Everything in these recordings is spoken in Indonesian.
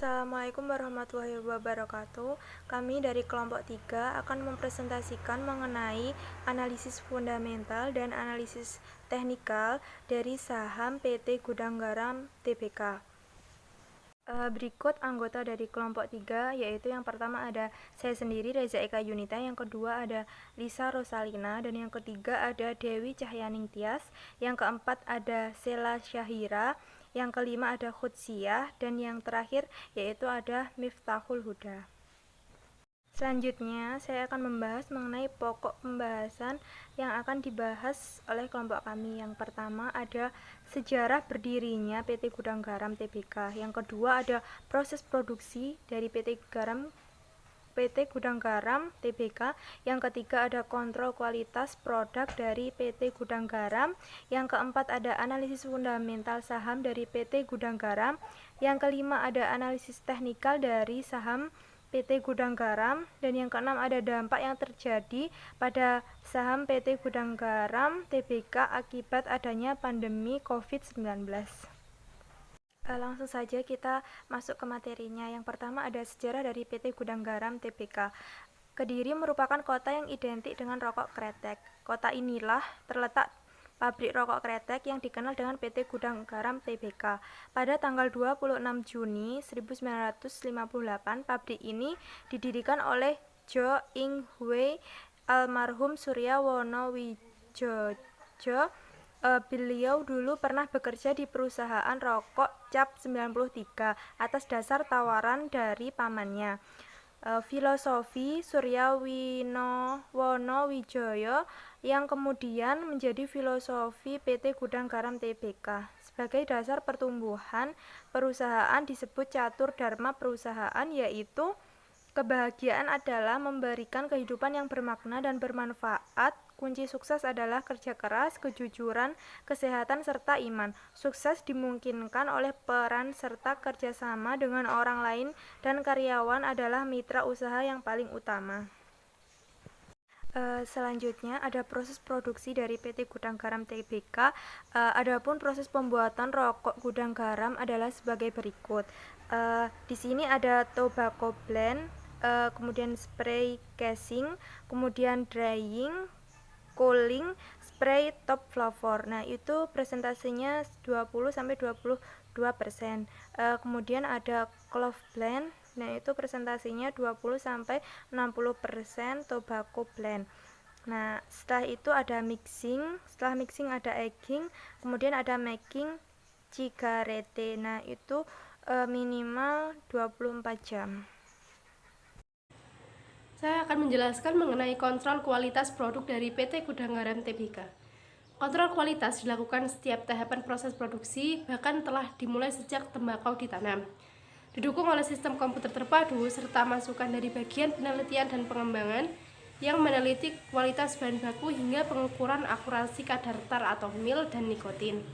Assalamualaikum warahmatullahi wabarakatuh. Kami dari kelompok 3 akan mempresentasikan mengenai analisis fundamental dan analisis teknikal dari saham PT Gudang Garam Tbk. Berikut anggota dari kelompok 3, yaitu yang pertama ada saya sendiri, Reza Eka Yunita, yang kedua ada Lisa Rosalina, dan yang ketiga ada Dewi Cahyaning Tias, yang keempat ada Sela Syahira, yang kelima ada Khutsiyah, dan yang terakhir yaitu ada Miftahul Huda. Selanjutnya, saya akan membahas mengenai pokok pembahasan yang akan dibahas oleh kelompok kami. Yang pertama ada sejarah berdirinya PT Gudang Garam Tbk. Yang kedua ada proses produksi dari PT Gudang Garam Tbk. Yang ketiga ada kontrol kualitas produk dari PT Gudang Garam. Yang keempat ada analisis fundamental saham dari PT Gudang Garam. Yang kelima ada analisis teknikal dari saham PT Gudang Garam, dan yang keenam ada dampak yang terjadi pada saham PT Gudang Garam Tbk akibat adanya pandemi COVID-19. Langsung saja kita masuk ke materinya. Yang pertama ada sejarah dari PT Gudang Garam Tbk. Kediri merupakan kota yang identik dengan rokok kretek. Kota inilah terletak pabrik rokok kretek yang dikenal dengan PT Gudang Garam Tbk. Pada tanggal 26 Juni 1958, pabrik ini didirikan oleh Jo Ing Hwee almarhum Surya Wono Wijojo. Beliau dulu pernah bekerja di perusahaan rokok Cap 93 atas dasar tawaran dari pamannya. Filosofi Surya Wono Wijoyo yang kemudian menjadi filosofi PT Gudang Garam Tbk. Sebagai dasar pertumbuhan perusahaan disebut catur dharma perusahaan, yaitu kebahagiaan adalah memberikan kehidupan yang bermakna dan bermanfaat. Kunci sukses adalah kerja keras, kejujuran, kesehatan, serta iman. Sukses dimungkinkan oleh peran serta kerjasama dengan orang lain, dan karyawan adalah mitra usaha yang paling utama. Selanjutnya ada proses produksi dari PT Gudang Garam Tbk. Adapun proses pembuatan rokok Gudang Garam adalah sebagai berikut. Di sini ada tobacco blend, kemudian spray casing, kemudian drying, cooling, spray top flavor. Nah, itu presentasinya 20-22%. Kemudian ada clove blend. Nah, itu presentasinya 20-60% tobacco blend. Nah, setelah itu ada mixing. Setelah mixing ada aging, kemudian ada making cigarette. Nah, itu minimal 24 jam. Saya akan menjelaskan mengenai kontrol kualitas produk dari PT Gudang Garam Tbk. Kontrol kualitas dilakukan setiap tahapan proses produksi, bahkan telah dimulai sejak tembakau ditanam. Didukung oleh sistem komputer terpadu serta masukan dari bagian penelitian dan pengembangan yang meneliti kualitas bahan baku hingga pengukuran akurasi kadar tar atau mil dan nikotin.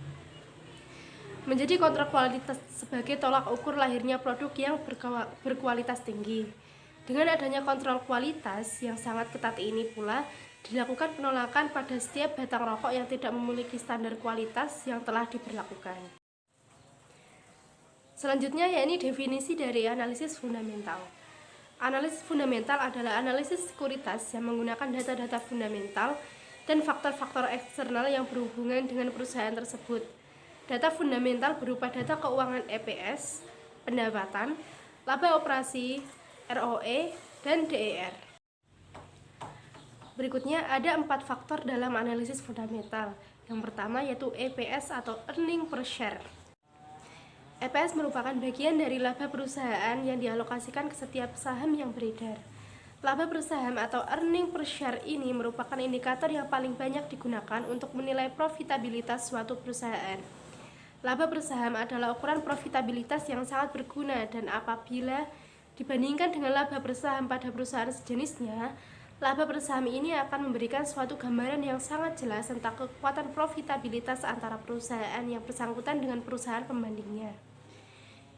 Menjadi kontrol kualitas sebagai tolak ukur lahirnya produk yang berkualitas tinggi. Dengan adanya kontrol kualitas yang sangat ketat ini pula, dilakukan penolakan pada setiap batang rokok yang tidak memiliki standar kualitas yang telah diberlakukan. Selanjutnya yakni definisi dari analisis fundamental. Analisis fundamental adalah analisis sekuritas yang menggunakan data-data fundamental dan faktor-faktor eksternal yang berhubungan dengan perusahaan tersebut. Data fundamental berupa data keuangan EPS, pendapatan, laba operasi, ROE, dan DER. Berikutnya ada 4 faktor dalam analisis fundamental. Yang pertama yaitu EPS atau earning per share. EPS merupakan bagian dari laba perusahaan yang dialokasikan ke setiap saham yang beredar. Laba perusahaan atau earning per share ini merupakan indikator yang paling banyak digunakan untuk menilai profitabilitas suatu perusahaan. Laba perusahaan adalah ukuran profitabilitas yang sangat berguna, dan apabila dibandingkan dengan laba perusahaan pada perusahaan sejenisnya, laba perusahaan ini akan memberikan suatu gambaran yang sangat jelas tentang kekuatan profitabilitas antara perusahaan yang bersangkutan dengan perusahaan pembandingnya.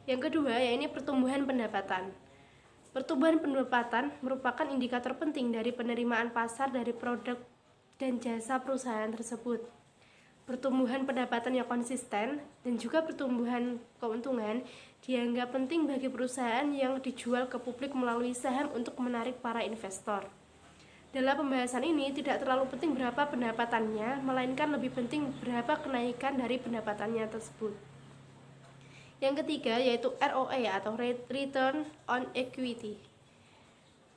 Yang kedua, yaitu pertumbuhan pendapatan. Pertumbuhan pendapatan merupakan indikator penting dari penerimaan pasar dari produk dan jasa perusahaan tersebut. Pertumbuhan pendapatan yang konsisten dan juga pertumbuhan keuntungan dianggap penting bagi perusahaan yang dijual ke publik melalui saham untuk menarik para investor. Dalam pembahasan ini tidak terlalu penting berapa pendapatannya, melainkan lebih penting berapa kenaikan dari pendapatannya tersebut. Yang ketiga yaitu ROE atau Return on Equity.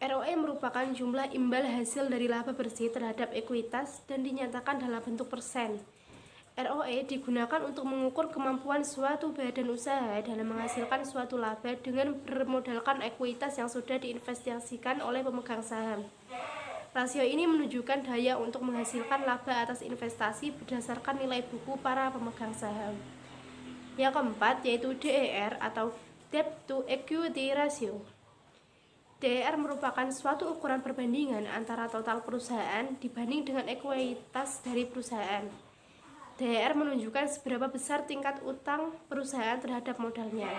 ROE merupakan jumlah imbal hasil dari laba bersih terhadap ekuitas dan dinyatakan dalam bentuk persen. ROE digunakan untuk mengukur kemampuan suatu badan usaha dalam menghasilkan suatu laba dengan bermodalkan ekuitas yang sudah diinvestasikan oleh pemegang saham. Rasio ini menunjukkan daya untuk menghasilkan laba atas investasi berdasarkan nilai buku para pemegang saham. Yang keempat yaitu DER atau Debt to Equity Ratio. DER merupakan suatu ukuran perbandingan antara total perusahaan dibanding dengan ekuitas dari perusahaan. DER menunjukkan seberapa besar tingkat utang perusahaan terhadap modalnya.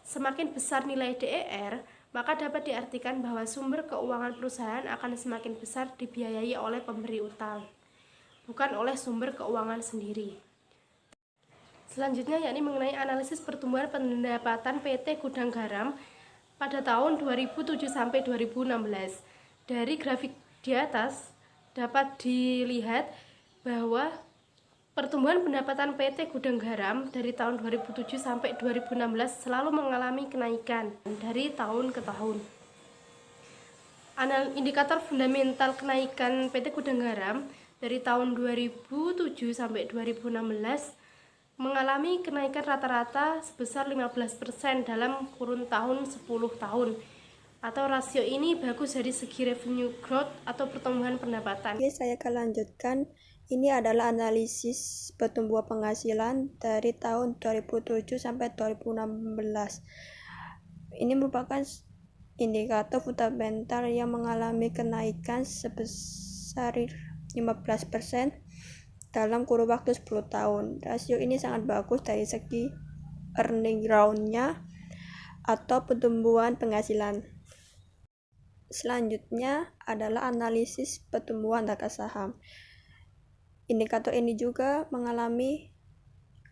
Semakin besar nilai DER, maka dapat diartikan bahwa sumber keuangan perusahaan akan semakin besar dibiayai oleh pemberi utang, bukan oleh sumber keuangan sendiri. Selanjutnya yakni mengenai analisis pertumbuhan pendapatan PT Gudang Garam pada tahun 2007 sampai 2016. Dari grafik di atas dapat dilihat bahwa pertumbuhan pendapatan PT Gudang Garam dari tahun 2007 sampai 2016 selalu mengalami kenaikan dari tahun ke tahun. Indikator fundamental kenaikan PT Gudang Garam dari tahun 2007 sampai 2016 mengalami kenaikan rata-rata sebesar 15% dalam kurun tahun 10 tahun. Atau rasio ini bagus dari segi revenue growth atau pertumbuhan pendapatan. Oke, saya akan lanjutkan. Ini adalah analisis pertumbuhan penghasilan dari tahun 2007 sampai 2016. Ini merupakan indikator fundamental yang mengalami kenaikan sebesar 15% dalam kurun waktu 10 tahun. Rasio ini sangat bagus dari segi earning growth-nya atau pertumbuhan penghasilan. Selanjutnya adalah analisis pertumbuhan harga saham. Indikator ini juga mengalami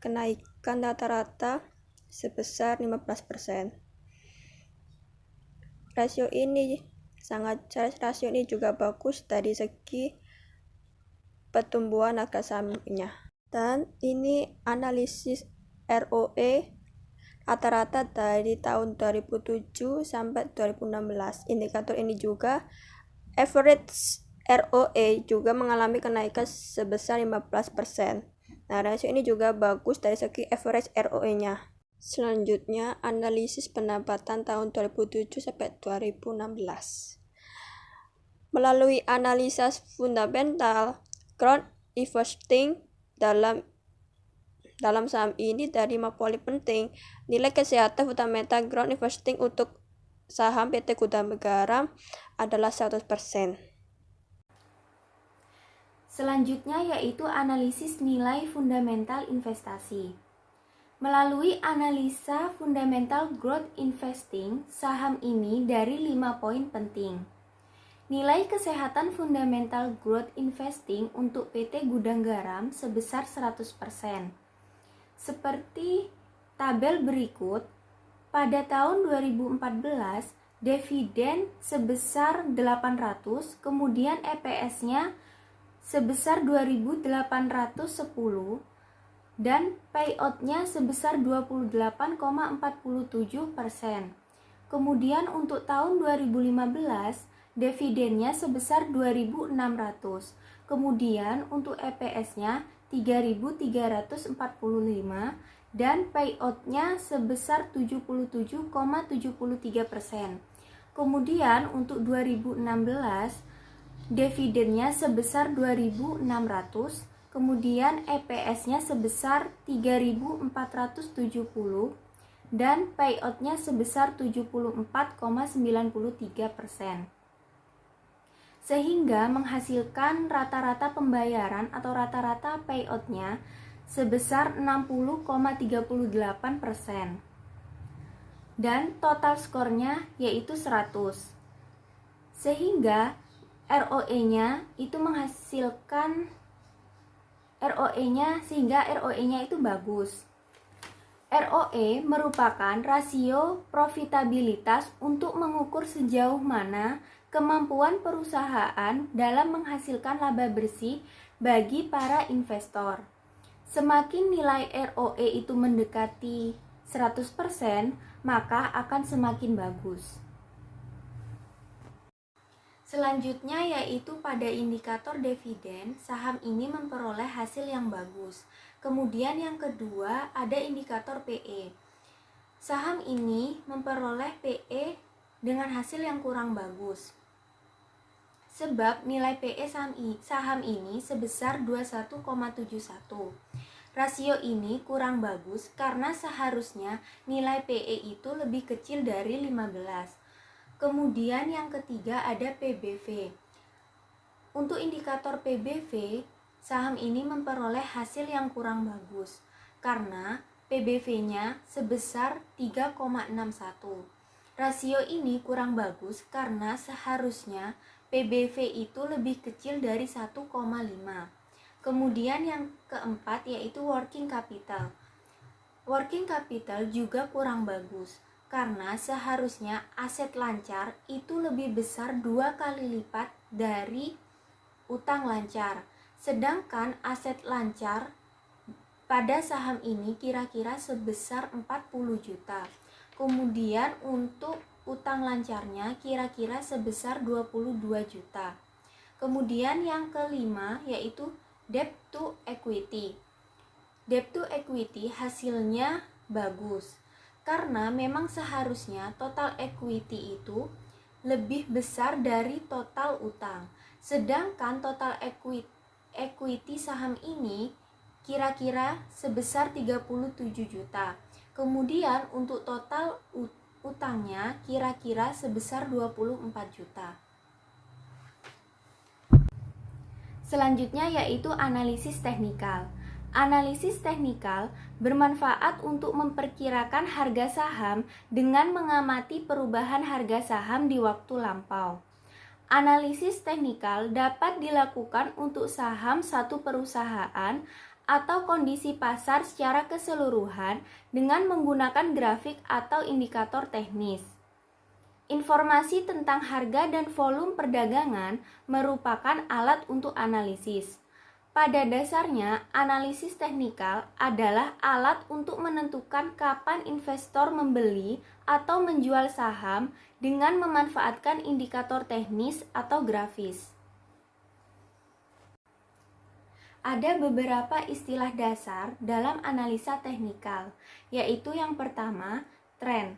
kenaikan rata-rata sebesar 15%. Rasio ini juga bagus dari segi pertumbuhan harga sahamnya. Dan ini analisis ROE rata-rata dari tahun 2007 sampai 2016. Indikator ini juga average ROE juga mengalami kenaikan sebesar 15%. Nah, rasio ini juga bagus dari segi average ROE-nya. Selanjutnya, analisis pendapatan tahun 2007 sampai 2016. Melalui analisa fundamental, ground investing dalam saham ini dari paling penting, nilai kesehatan fundamental ground investing untuk saham PT Gudang Garam adalah 100%. Selanjutnya yaitu analisis nilai fundamental investasi. Melalui analisa fundamental growth investing, saham ini dari 5 poin penting. Nilai kesehatan fundamental growth investing untuk PT Gudang Garam sebesar 100%. Seperti tabel berikut, pada tahun 2014 dividen sebesar 800, kemudian EPS-nya sebesar 2.810 dan payout-nya sebesar 28,47%. Kemudian untuk tahun 2015 dividennya sebesar 2.600. Kemudian untuk EPS-nya 3.345 dan payout-nya sebesar 77,73%. Kemudian untuk 2016 dividennya sebesar 2.600, kemudian EPS-nya sebesar 3.470 dan payout-nya sebesar 74,93%. Sehingga menghasilkan rata-rata pembayaran atau rata-rata payout-nya sebesar 60,38% dan total skornya yaitu 100. Sehingga ROE-nya itu menghasilkan ROE-nya sehingga ROE-nya itu bagus. ROE merupakan rasio profitabilitas untuk mengukur sejauh mana kemampuan perusahaan dalam menghasilkan laba bersih bagi para investor. Semakin nilai ROE itu mendekati 100%, maka akan semakin bagus. Selanjutnya yaitu pada indikator dividen, saham ini memperoleh hasil yang bagus. Kemudian yang kedua ada indikator PE. Saham ini memperoleh PE dengan hasil yang kurang bagus. Sebab nilai PE saham ini sebesar 21,71. Rasio ini kurang bagus karena seharusnya nilai PE itu lebih kecil dari 15. Kemudian yang ketiga ada PBV. Untuk indikator PBV, saham ini memperoleh hasil yang kurang bagus karena PBV-nya sebesar 3,61. Rasio ini kurang bagus karena seharusnya PBV itu lebih kecil dari 1,5. Kemudian yang keempat yaitu working capital. Working capital juga kurang bagus karena seharusnya aset lancar itu lebih besar 2 kali lipat dari utang lancar. Sedangkan aset lancar pada saham ini kira-kira sebesar 40 juta. Kemudian untuk utang lancarnya kira-kira sebesar 22 juta. Kemudian yang kelima yaitu debt to equity. Debt to equity hasilnya bagus karena memang seharusnya total equity itu lebih besar dari total utang. Sedangkan total equity saham ini kira-kira sebesar 37 juta. Kemudian untuk total utangnya kira-kira sebesar 24 juta. Selanjutnya yaitu analisis teknikal. Analisis teknikal bermanfaat untuk memperkirakan harga saham dengan mengamati perubahan harga saham di waktu lampau. Analisis teknikal dapat dilakukan untuk saham satu perusahaan atau kondisi pasar secara keseluruhan dengan menggunakan grafik atau indikator teknis. Informasi tentang harga dan volume perdagangan merupakan alat untuk analisis. Pada dasarnya, analisis teknikal adalah alat untuk menentukan kapan investor membeli atau menjual saham dengan memanfaatkan indikator teknis atau grafis. Ada beberapa istilah dasar dalam analisa teknikal, yaitu yang pertama, tren.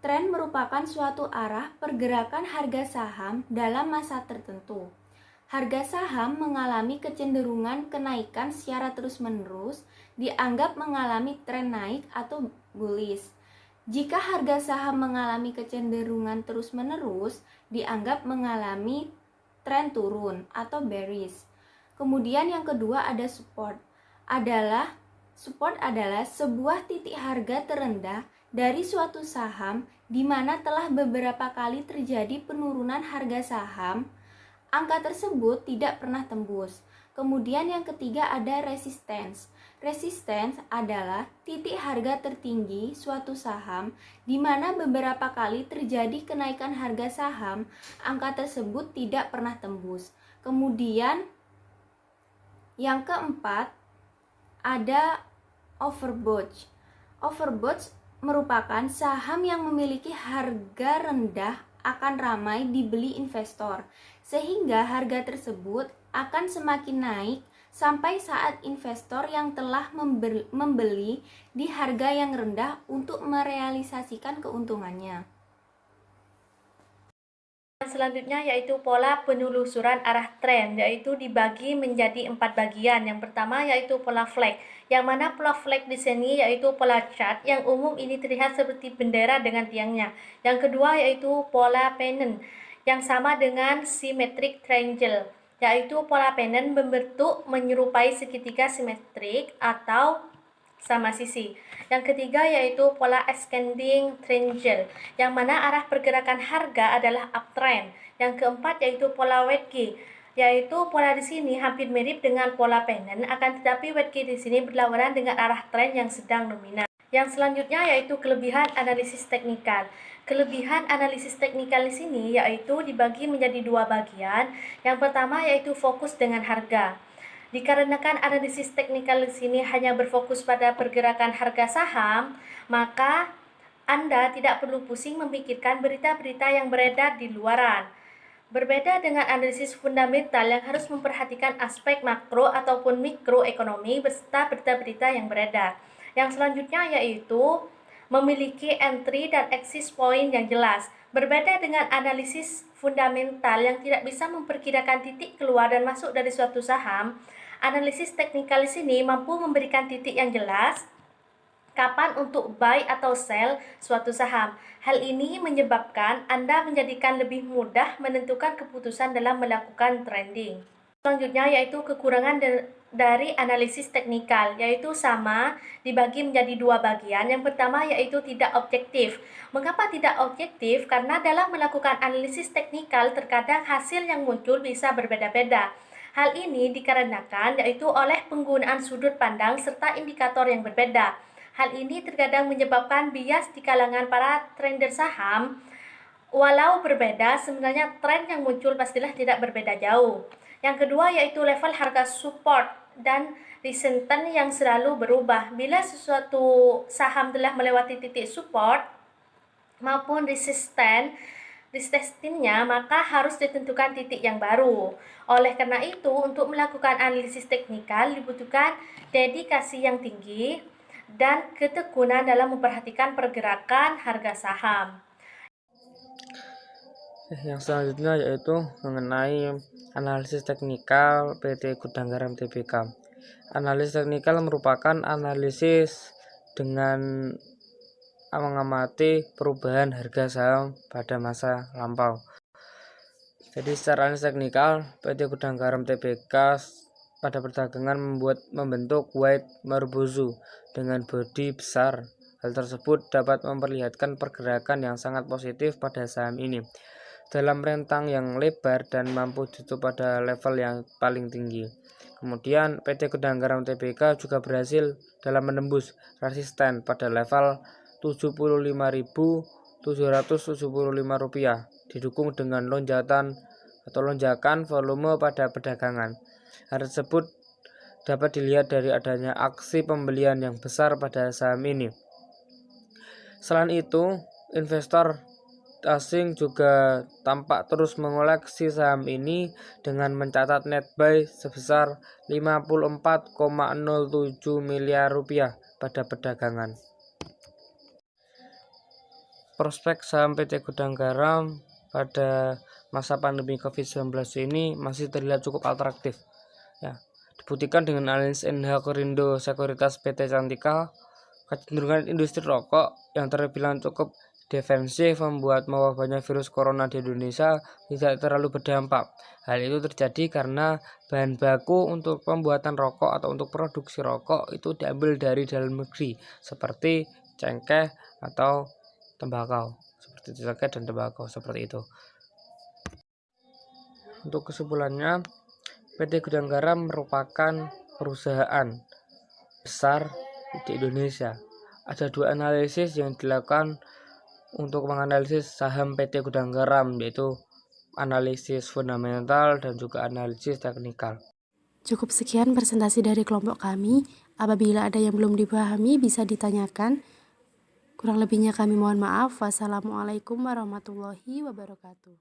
Tren merupakan suatu arah pergerakan harga saham dalam masa tertentu. Harga saham mengalami kecenderungan kenaikan secara terus-menerus, dianggap mengalami tren naik atau bullish. Jika harga saham mengalami kecenderungan terus-menerus, dianggap mengalami tren turun atau bearish. Kemudian yang kedua ada support. Support adalah sebuah titik harga terendah dari suatu saham di mana telah beberapa kali terjadi penurunan harga saham. Angka tersebut tidak pernah tembus. Kemudian yang ketiga ada resistance. Resistance adalah titik harga tertinggi suatu saham di mana beberapa kali terjadi kenaikan harga saham, angka tersebut tidak pernah tembus. Kemudian yang keempat ada overbought. Overbought merupakan saham yang memiliki harga rendah akan ramai dibeli investor, sehingga harga tersebut akan semakin naik sampai saat investor yang telah membeli di harga yang rendah untuk merealisasikan keuntungannya. Selanjutnya yaitu pola penelusuran arah tren, yaitu dibagi menjadi 4 bagian. Yang pertama yaitu pola flag, yang mana pola flag di sini yaitu pola chart yang umum ini terlihat seperti bendera dengan tiangnya. Yang kedua yaitu pola pennant, yang sama dengan symmetric triangle, yaitu pola pennant membentuk menyerupai segitiga simetrik atau sama sisi. Yang ketiga yaitu pola ascending triangle, yang mana arah pergerakan harga adalah uptrend. Yang keempat yaitu pola wedge, yaitu pola di sini hampir mirip dengan pola pennant, akan tetapi weight key di sini berlawanan dengan arah tren yang sedang dominan. Yang selanjutnya yaitu kelebihan analisis teknikal. Kelebihan analisis teknikal di sini yaitu dibagi menjadi dua bagian. Yang pertama yaitu fokus dengan harga. Dikarenakan analisis teknikal di sini hanya berfokus pada pergerakan harga saham, maka Anda tidak perlu pusing memikirkan berita-berita yang beredar di luaran. Berbeda dengan analisis fundamental yang harus memperhatikan aspek makro ataupun mikroekonomi beserta berita-berita yang beredar. Yang selanjutnya yaitu memiliki entry dan exit point yang jelas. Berbeda dengan analisis fundamental yang tidak bisa memperkirakan titik keluar dan masuk dari suatu saham, analisis teknikal di sini mampu memberikan titik yang jelas kapan untuk buy atau sell suatu saham. Hal ini menyebabkan Anda menjadikan lebih mudah menentukan keputusan dalam melakukan trading. Selanjutnya yaitu kekurangan dari analisis teknikal, yaitu sama dibagi menjadi dua bagian. Yang pertama yaitu tidak objektif. Mengapa tidak objektif? Karena dalam melakukan analisis teknikal terkadang hasil yang muncul bisa berbeda-beda. Hal ini dikarenakan yaitu oleh penggunaan sudut pandang serta indikator yang berbeda. Hal ini terkadang menyebabkan bias di kalangan para trader saham. Walau berbeda, sebenarnya tren yang muncul pastilah tidak berbeda jauh. Yang kedua yaitu level harga support dan resistance yang selalu berubah. Bila sesuatu saham telah melewati titik support maupun resistennya, maka harus ditentukan titik yang baru. Oleh karena itu, untuk melakukan analisis teknikal dibutuhkan dedikasi yang tinggi dan ketekunan dalam memperhatikan pergerakan harga saham. Yang selanjutnya yaitu mengenai analisis teknikal PT Gudang Garam Tbk. Analisis teknikal merupakan analisis dengan mengamati perubahan harga saham pada masa lampau. Jadi secara analisis teknikal, PT Gudang Garam Tbk pada perdagangan membentuk white Marubozu dengan bodi besar. Hal tersebut dapat memperlihatkan pergerakan yang sangat positif pada saham ini dalam rentang yang lebar dan mampu ditutup pada level yang paling tinggi. Kemudian PT Gudang Garam Tbk juga berhasil dalam menembus resisten pada level Rp75.775 didukung dengan lonjakan volume pada perdagangan. Hal tersebut dapat dilihat dari adanya aksi pembelian yang besar pada saham ini. Selain itu, investor asing juga tampak terus mengoleksi saham ini dengan mencatat net buy sebesar Rp54,07 miliar pada perdagangan. Prospek saham PT Gudang Garam pada masa pandemi COVID-19 ini masih terlihat cukup atraktif. Ya, dibuktikan dengan analisis NH Korindo Sekuritas PT Cantika, kecenderungan industri rokok yang terbilang cukup defensif membuat mewabahnya virus corona di Indonesia tidak terlalu berdampak. Hal itu terjadi karena bahan baku untuk pembuatan rokok atau untuk produksi rokok itu diambil dari dalam negeri seperti cengkeh atau tembakau, seperti cengkeh dan tembakau seperti itu. Untuk kesimpulannya, PT Gudang Garam merupakan perusahaan besar di Indonesia. Ada dua analisis yang dilakukan untuk menganalisis saham PT Gudang Garam, yaitu analisis fundamental dan juga analisis teknikal. Cukup sekian presentasi dari kelompok kami. Apabila ada yang belum dipahami bisa ditanyakan. Kurang lebihnya kami mohon maaf. Wassalamualaikum warahmatullahi wabarakatuh.